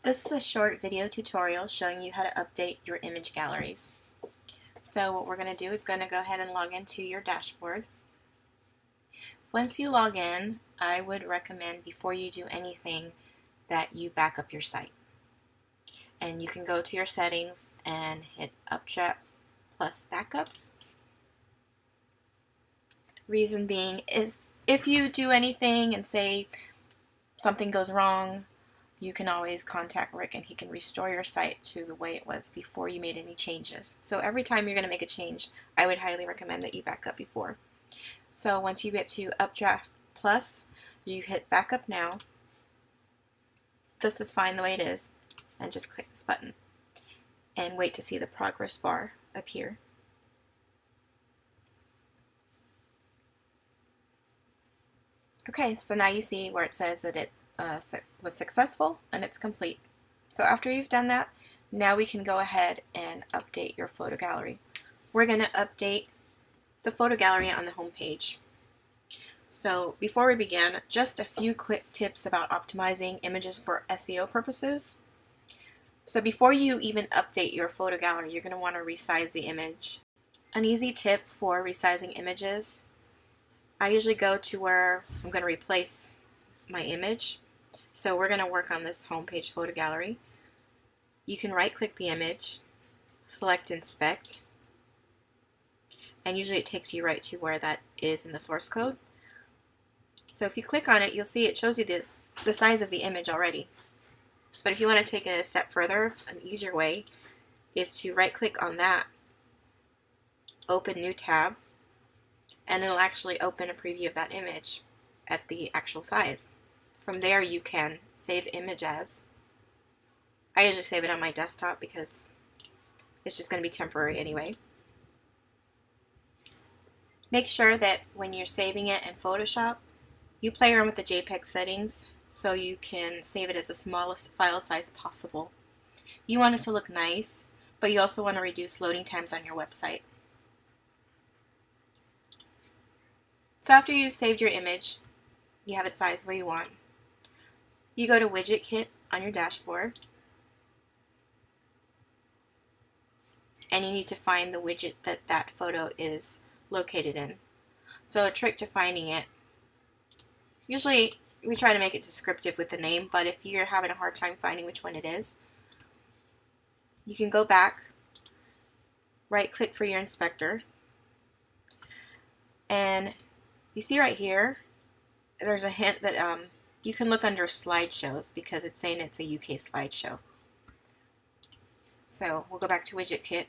This is a short video tutorial showing you how to update your image galleries. So what we're going to do is go ahead and log into your dashboard. Once you log in, I would recommend before you do anything that you back up your site. And you can go to your settings and hit Updraft plus Backups. Reason being is if you do anything and say something goes wrong, you can always contact Rick and he can restore your site to the way it was before you made any changes. So every time you're going to make a change, I would highly recommend that you back up before. So once you get to Updraft Plus, you hit Backup Now. This is fine the way it is, and just click this button and wait to see the progress bar appear. Okay, so now you see where it says that it was successful and it's complete. So after you've done that, now we can go ahead and update your photo gallery. We're going to update the photo gallery on the home page. So before we begin, just a few quick tips about optimizing images for SEO purposes. So before you even update your photo gallery, you're going to want to resize the image. An easy tip for resizing images, I usually go to where I'm going to replace my image. So we're going to work on this homepage photo gallery. You can right click the image, select inspect, and usually it takes you right to where that is in the source code. So if you click on it, you'll see it shows you the size of the image already. But if you want to take it a step further, an easier way is to right click on that, open new tab, and it'll actually open a preview of that image at the actual size. From there you can save image as. I usually save it on my desktop because it's just going to be temporary anyway. Make sure that when you're saving it in Photoshop, you play around with the JPEG settings so you can save it as the smallest file size possible. You want it to look nice, but you also want to reduce loading times on your website. So after you've saved your image, you have it sized where you want. You go to Widget Kit on your dashboard, and you need to find the widget that photo is located in. So a trick to finding it, usually we try to make it descriptive with the name, but if you're having a hard time finding which one it is, you can go back, right click for your inspector, and you see right here, there's a hint that you can look under slideshows because it's saying it's a UK slideshow. So we'll go back to Widget Kit,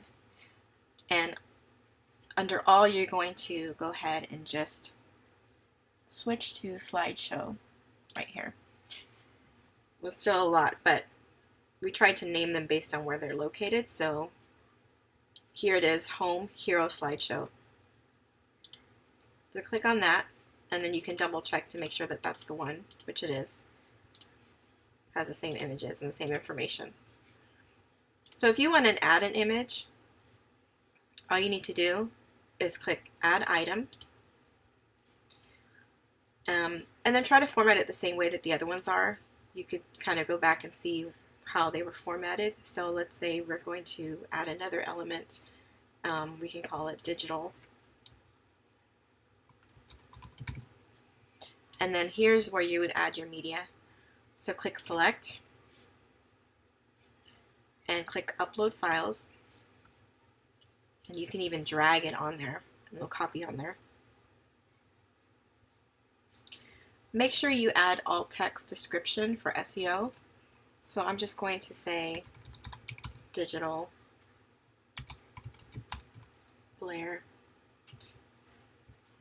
and under all you're going to go ahead and just switch to slideshow right here. Well, still a lot, but we tried to name them based on where they're located. So here it is, Home Hero Slideshow. So click on that, and then you can double check to make sure that that's the one, which it is. Has the same images and the same information. So if you want to add an image, all you need to do is click Add Item, and then try to format it the same way that the other ones are. You could kind of go back and see how they were formatted. So let's say we're going to add another element. We can call it digital. And then here's where you would add your media. So click Select and click Upload Files. And you can even drag it on there and it'll copy on there. Make sure you add alt text description for SEO. So I'm just going to say digital Blair,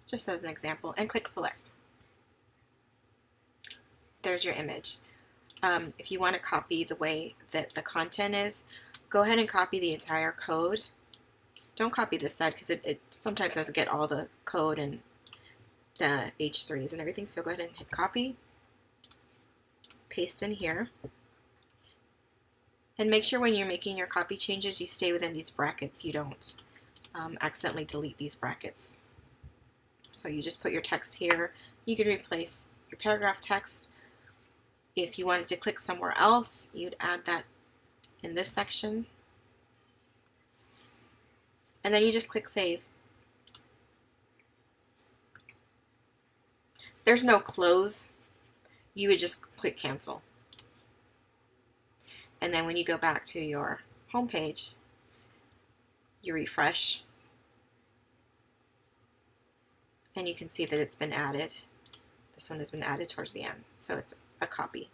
just as an example, and click Select. There's your image. If you want to copy the way that the content is, go ahead and copy the entire code. Don't copy this side because it sometimes doesn't get all the code and the H3s and everything. So go ahead and hit copy, paste in here, and make sure when you're making your copy changes you stay within these brackets. You don't accidentally delete these brackets. So you just put your text here. You can replace your paragraph text. If you wanted to click somewhere else, you'd add that in this section. And then you just click Save. There's no close. You would just click Cancel. And then when you go back to your home page, you refresh. And you can see that it's been added. This one has been added towards the end, so it's a copy.